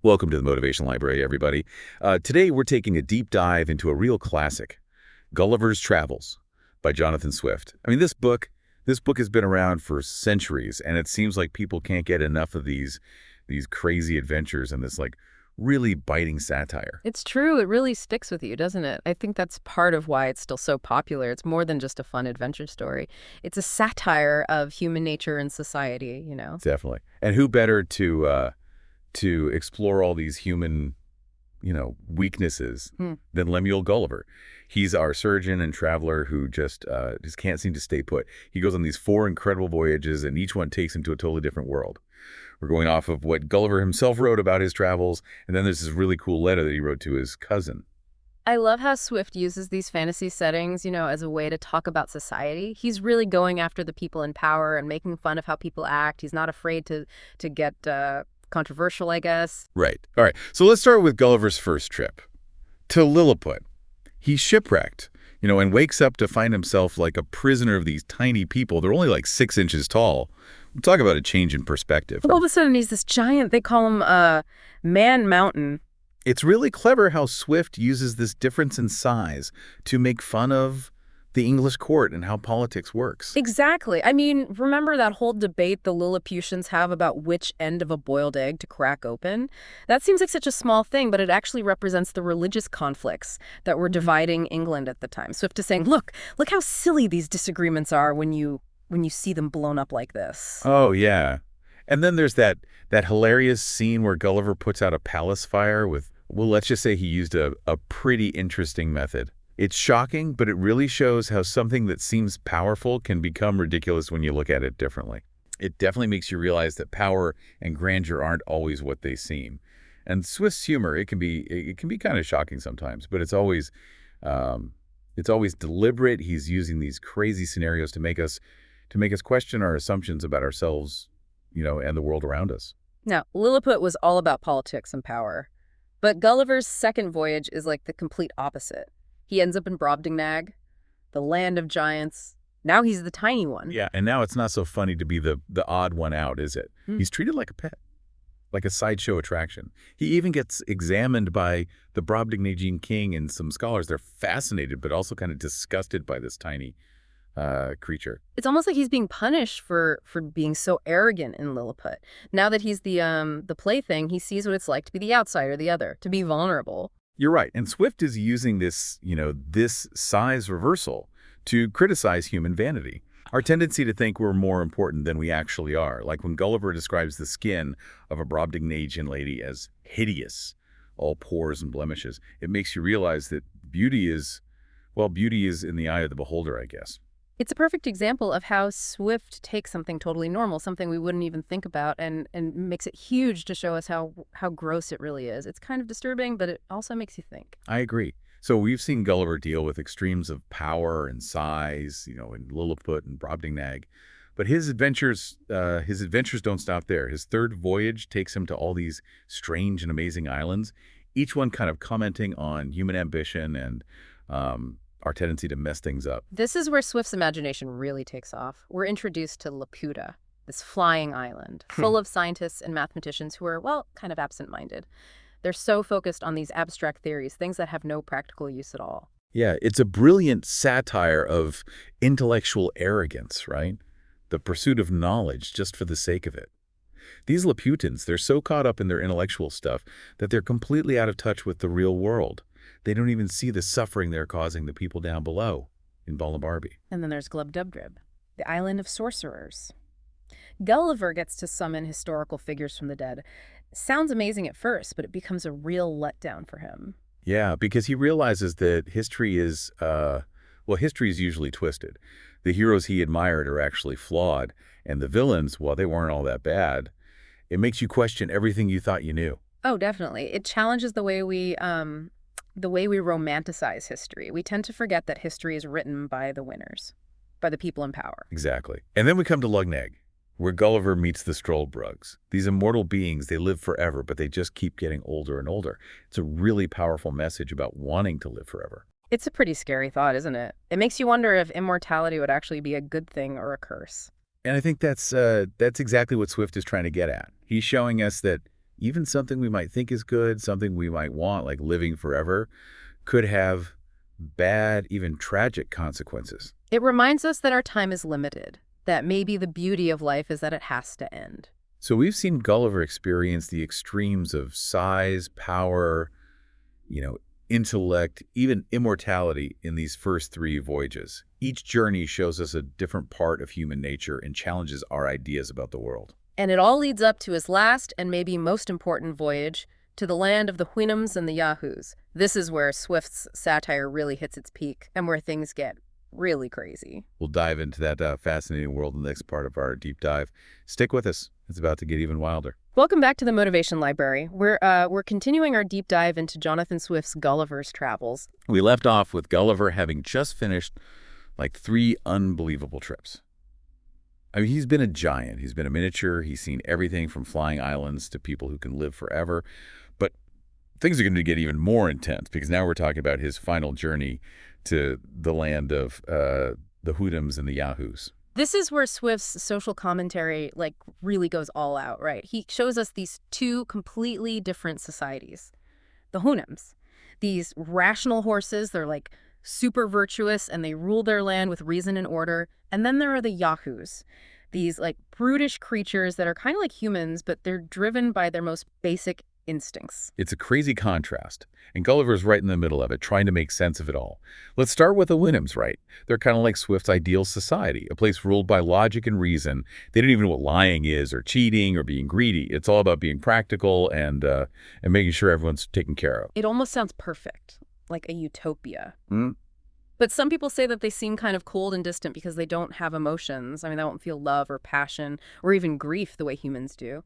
Welcome to the Motivation Library, everybody. Today we're taking a deep dive into a real classic, Gulliver's Travels by Jonathan Swift. I mean, this book has been around for centuries, and it seems like people can't get enough of these crazy adventures and this like really biting satire. It's true. It really sticks with you, doesn't it? I think that's part of why it's still so popular. It's more than just a fun adventure story. It's a satire of human nature and society, you know? Definitely. And who better to explore all these human, weaknesses than Lemuel Gulliver. He's our surgeon and traveler who just can't seem to stay put. He goes on these 4 incredible voyages, and each one takes him to a totally different world. We're going off of what Gulliver himself wrote about his travels, and then there's this really cool letter that he wrote to his cousin. I love how Swift uses these fantasy settings, as a way to talk about society. He's really going after the people in power and making fun of how people act. He's not afraid to get controversial, I guess. Right. All right. So let's start with Gulliver's first trip to Lilliput. He's shipwrecked, and wakes up to find himself like a prisoner of these tiny people. They're only like 6 inches tall. We'll talk about a change in perspective. All of a sudden, he's this giant. They call him Man Mountain. It's really clever how Swift uses this difference in size to make fun of the English court and how politics works. Exactly. I mean, remember that whole debate the Lilliputians have about which end of a boiled egg to crack open? That seems like such a small thing, but it actually represents the religious conflicts that were dividing England at the time. Swift is saying, look how silly these disagreements are when you see them blown up like this. Oh, yeah. And then there's that hilarious scene where Gulliver puts out a palace fire with, well, let's just say he used a pretty interesting method. It's shocking, but it really shows how something that seems powerful can become ridiculous when you look at it differently. It definitely makes you realize that power and grandeur aren't always what they seem. And Swift's humor, it can be kind of shocking sometimes, but it's always deliberate. He's using these crazy scenarios to make us question our assumptions about ourselves, and the world around us. Now, Lilliput was all about politics and power, but Gulliver's second voyage is like the complete opposite. He ends up in Brobdingnag, the land of giants. Now he's the tiny one. Yeah, and now it's not so funny to be the odd one out, is it? He's treated like a pet, like a sideshow attraction. He even gets examined by the Brobdingnagian king and some scholars. They're fascinated, but also kind of disgusted by this tiny creature. It's almost like he's being punished for being so arrogant in Lilliput. Now that he's the plaything, he sees what it's like to be the outsider, the other, to be vulnerable. You're right. And Swift is using this, this size reversal to criticize human vanity. Our tendency to think we're more important than we actually are. Like when Gulliver describes the skin of a Brobdingnagian lady as hideous, all pores and blemishes, it makes you realize that beauty is in the eye of the beholder, I guess. It's a perfect example of how Swift takes something totally normal, something we wouldn't even think about, and makes it huge to show us how gross it really is. It's kind of disturbing, but it also makes you think. I agree. So we've seen Gulliver deal with extremes of power and size, in Lilliput and Brobdingnag. But his adventures don't stop there. His third voyage takes him to all these strange and amazing islands, each one kind of commenting on human ambition and our tendency to mess things up. This is where Swift's imagination really takes off. We're introduced to Laputa, this flying island, full of scientists and mathematicians who are, kind of absent-minded. They're so focused on these abstract theories, things that have no practical use at all. Yeah, it's a brilliant satire of intellectual arrogance, right? The pursuit of knowledge just for the sake of it. These Lilliputians, they're so caught up in their intellectual stuff that they're completely out of touch with the real world. They don't even see the suffering they're causing the people down below in Balnabarby. And then there's Glubbdubdrib, the island of sorcerers. Gulliver gets to summon historical figures from the dead. Sounds amazing at first, but it becomes a real letdown for him. Yeah, because he realizes that history is usually twisted. The heroes he admired are actually flawed, and the villains, they weren't all that bad. It makes you question everything you thought you knew. Oh, definitely. It challenges the way we romanticize history. We tend to forget that history is written by the winners, by the people in power. Exactly. And then we come to Lugnag, where Gulliver meets the Struldbrugs. These immortal beings, they live forever, but they just keep getting older and older. It's a really powerful message about wanting to live forever. It's a pretty scary thought, isn't it? It makes you wonder if immortality would actually be a good thing or a curse. And I think that's exactly what Swift is trying to get at. He's showing us that Even something we might think is good, something we might want, like living forever, could have bad, even tragic consequences. It reminds us that our time is limited, that maybe the beauty of life is that it has to end. So we've seen Gulliver experience the extremes of size, power, you know, intellect, even immortality in these first three voyages. Each journey shows us a different part of human nature and challenges our ideas about the world. And it all leads up to his last and maybe most important voyage, to the land of the Houyhnhnms and the Yahoos. This is where Swift's satire really hits its peak and where things get really crazy. We'll dive into that fascinating world in the next part of our deep dive. Stick with us. It's about to get even wilder. Welcome back to the Motivation Library. We're continuing our deep dive into Jonathan Swift's Gulliver's Travels. We left off with Gulliver having just finished like 3 unbelievable trips. I mean, he's been a giant. He's been a miniature. He's seen everything from flying islands to people who can live forever. But things are going to get even more intense because now we're talking about his final journey to the land of the Houyhnhnms and the Yahoos. This is where Swift's social commentary really goes all out, right? He shows us these two completely different societies. The Houyhnhnms, these rational horses, they're like super virtuous and they rule their land with reason and order. And then there are the Yahoos, these like brutish creatures that are kind of like humans, but they're driven by their most basic instincts. It's a crazy contrast, and Gulliver's right in the middle of it, trying to make sense of it all. Let's start with the Houyhnhnms, right? They're kind of like Swift's ideal society, a place ruled by logic and reason. They don't even know what lying is or cheating or being greedy. It's all about being practical and making sure everyone's taken care of. It almost sounds perfect, like a utopia. Mm. But some people say that they seem kind of cold and distant because they don't have emotions. I mean, they don't feel love or passion or even grief the way humans do.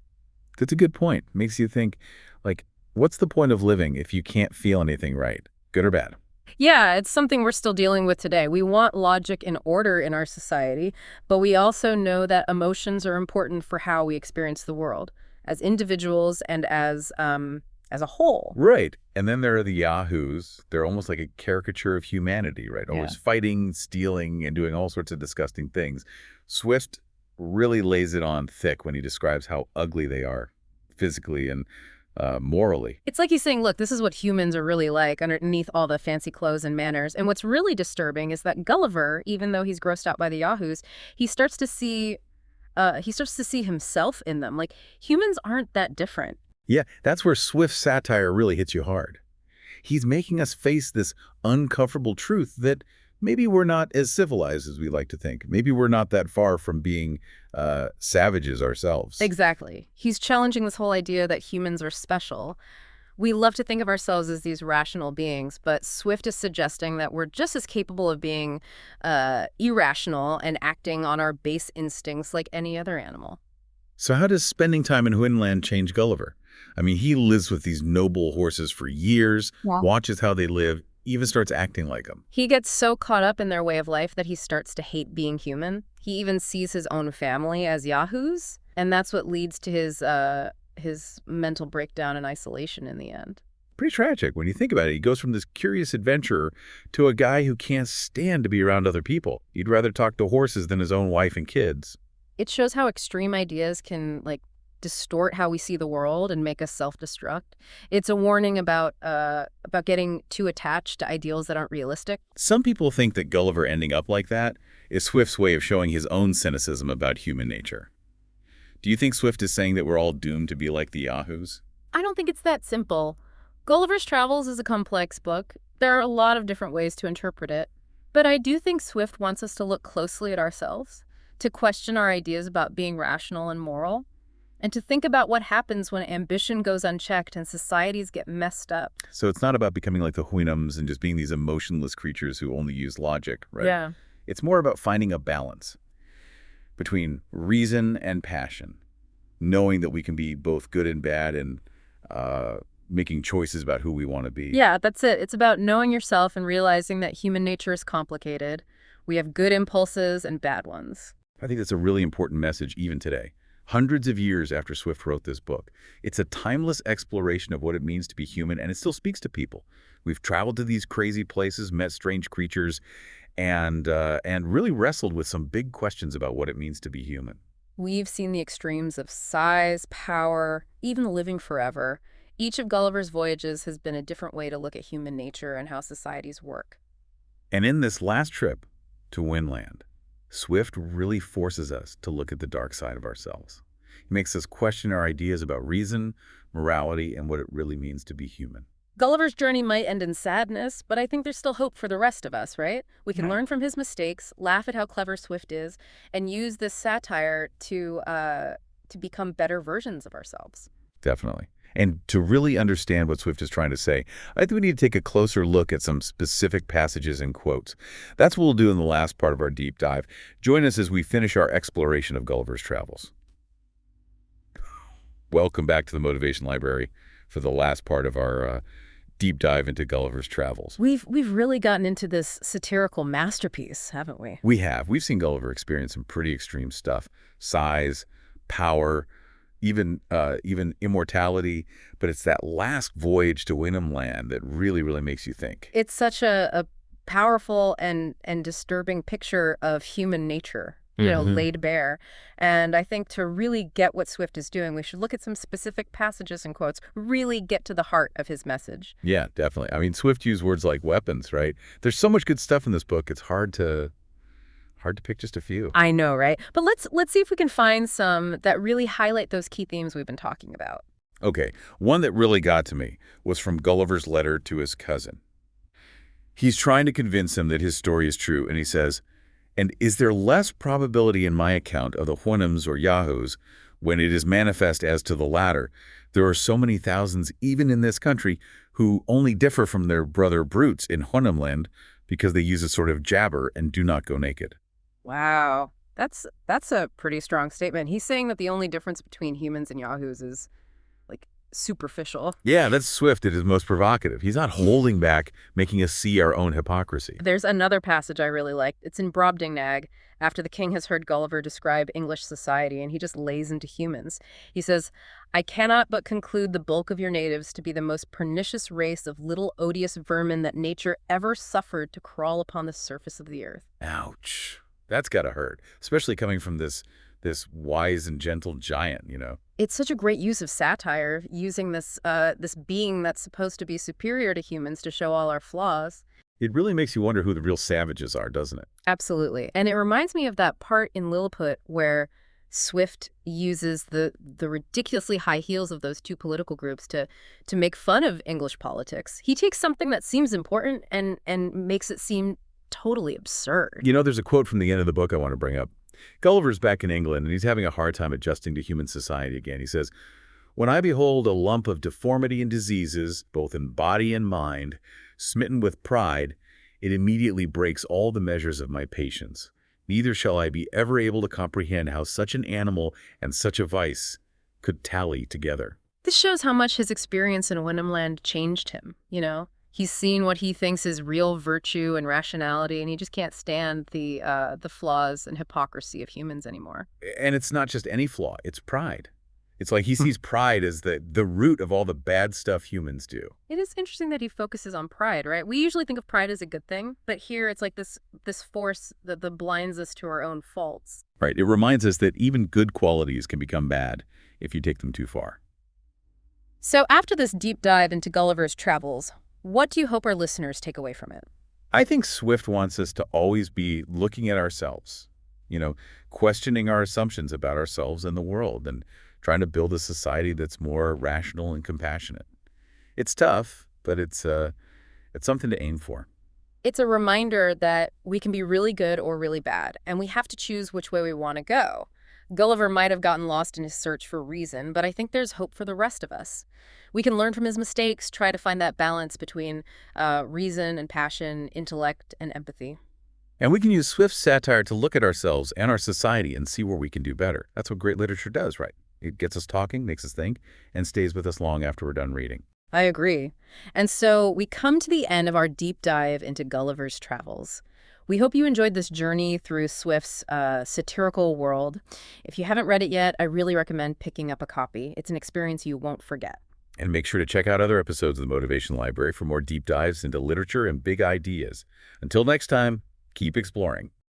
That's a good point. Makes you think, like, what's the point of living if you can't feel anything right, good or bad? Yeah, it's something we're still dealing with today. We want logic and order in our society, but we also know that emotions are important for how we experience the world as individuals and as a whole. Right. And then there are the Yahoos. They're almost like a caricature of humanity, right? Yeah. Always fighting, stealing, and doing all sorts of disgusting things. Swift really lays it on thick when he describes how ugly they are physically and morally. It's like he's saying, look, this is what humans are really like underneath all the fancy clothes and manners. And what's really disturbing is that Gulliver, even though he's grossed out by the Yahoos, he starts to see himself in them. Like, humans aren't that different. Yeah, that's where Swift's satire really hits you hard. He's making us face this uncomfortable truth that maybe we're not as civilized as we like to think. Maybe we're not that far from being savages ourselves. Exactly. He's challenging this whole idea that humans are special. We love to think of ourselves as these rational beings, but Swift is suggesting that we're just as capable of being irrational and acting on our base instincts like any other animal. So how does spending time in Houyhnhnmland change Gulliver? I mean, he lives with these noble horses for years, watches how they live, even starts acting like them. He gets so caught up in their way of life that he starts to hate being human. He even sees his own family as Yahoos, and that's what leads to his mental breakdown and isolation in the end. Pretty tragic when you think about it. He goes from this curious adventurer to a guy who can't stand to be around other people. He'd rather talk to horses than his own wife and kids. It shows how extreme ideas can distort how we see the world and make us self-destruct. It's a warning about getting too attached to ideals that aren't realistic. Some people think that Gulliver ending up like that is Swift's way of showing his own cynicism about human nature. Do you think Swift is saying that we're all doomed to be like the Yahoos? I don't think it's that simple. Gulliver's Travels is a complex book. There are a lot of different ways to interpret it. But I do think Swift wants us to look closely at ourselves, to question our ideas about being rational and moral, and to think about what happens when ambition goes unchecked and societies get messed up. So it's not about becoming like the Houyhnhnms and just being these emotionless creatures who only use logic, right? Yeah. It's more about finding a balance between reason and passion, knowing that we can be both good and bad and making choices about who we want to be. Yeah, that's it. It's about knowing yourself and realizing that human nature is complicated. We have good impulses and bad ones. I think that's a really important message even today. Hundreds of years after Swift wrote this book, it's a timeless exploration of what it means to be human, and it still speaks to people. We've traveled to these crazy places, met strange creatures, and really wrestled with some big questions about what it means to be human. We've seen the extremes of size, power, even living forever. Each of Gulliver's voyages has been a different way to look at human nature and how societies work. And in this last trip to Winland, Swift really forces us to look at the dark side of ourselves. He makes us question our ideas about reason, morality, and what it really means to be human. Gulliver's journey might end in sadness, but I think there's still hope for the rest of us, right? We can Right. learn from his mistakes, laugh at how clever Swift is, and use this satire to become better versions of ourselves. Definitely. And to really understand what Swift is trying to say, I think we need to take a closer look at some specific passages and quotes. That's what we'll do in the last part of our deep dive. Join us as we finish our exploration of Gulliver's Travels. Welcome back to the Motivation Library for the last part of our deep dive into Gulliver's Travels. We've really gotten into this satirical masterpiece, haven't we? We have. We've seen Gulliver experience some pretty extreme stuff. Size, power, even immortality. But it's that last voyage to Houyhnhnm land that really makes you think. It's such a powerful and disturbing picture of human nature, laid bare. And I think to really get what Swift is doing, we should look at some specific passages and quotes, really get to the heart of his message. Yeah, definitely. I mean, Swift used words like weapons, right? There's so much good stuff in this book. It's hard to pick just a few. I know, right? But let's see if we can find some that really highlight those key themes we've been talking about. Okay, one that really got to me was from Gulliver's letter to his cousin. He's trying to convince him that his story is true, and he says, "And is there less probability in my account of the Houyhnhnms or Yahoos when it is manifest as to the latter? There are so many thousands, even in this country, who only differ from their brother brutes in Houyhnhnmland because they use a sort of jabber and do not go naked." Wow. That's a pretty strong statement. He's saying that the only difference between humans and yahoos is like superficial. Yeah, that's Swift at his most provocative. He's not holding back, making us see our own hypocrisy. There's another passage I really liked. It's in Brobdingnag, after the king has heard Gulliver describe English society, and he just lays into humans. He says, "I cannot but conclude the bulk of your natives to be the most pernicious race of little odious vermin that nature ever suffered to crawl upon the surface of the earth." Ouch. That's gotta hurt, especially coming from this wise and gentle giant. It's such a great use of satire, using this being that's supposed to be superior to humans to show all our flaws. It really makes you wonder who the real savages are, doesn't it? Absolutely. And it reminds me of that part in Lilliput where Swift uses the ridiculously high heels of those two political groups to make fun of English politics. He takes something that seems important and makes it seem totally absurd. There's a quote from the end of the book I want to bring up. Gulliver's back in England, and he's having a hard time adjusting to human society again. He says, "When I behold a lump of deformity and diseases, both in body and mind, smitten with pride, it immediately breaks all the measures of my patience. Neither shall I be ever able to comprehend how such an animal and such a vice could tally together." This shows how much his experience in Houyhnhnmland changed him. He's seen what he thinks is real virtue and rationality, and he just can't stand the flaws and hypocrisy of humans anymore. And it's not just any flaw, it's pride. It's like he sees pride as the root of all the bad stuff humans do. It is interesting that he focuses on pride, right? We usually think of pride as a good thing, but here it's like this force that blinds us to our own faults. Right. It reminds us that even good qualities can become bad if you take them too far. So after this deep dive into Gulliver's Travels, what do you hope our listeners take away from it? I think Swift wants us to always be looking at ourselves, questioning our assumptions about ourselves and the world, and trying to build a society that's more rational and compassionate. It's tough, but it's something to aim for. It's a reminder that we can be really good or really bad, and we have to choose which way we want to go. Gulliver might have gotten lost in his search for reason, but I think there's hope for the rest of us. We can learn from his mistakes, try to find that balance between reason and passion, intellect and empathy. And we can use Swift's satire to look at ourselves and our society and see where we can do better. That's what great literature does, right? It gets us talking, makes us think, and stays with us long after we're done reading. I agree. And so we come to the end of our deep dive into Gulliver's Travels. We hope you enjoyed this journey through Swift's satirical world. If you haven't read it yet, I really recommend picking up a copy. It's an experience you won't forget. And make sure to check out other episodes of the Motivation Library for more deep dives into literature and big ideas. Until next time, keep exploring.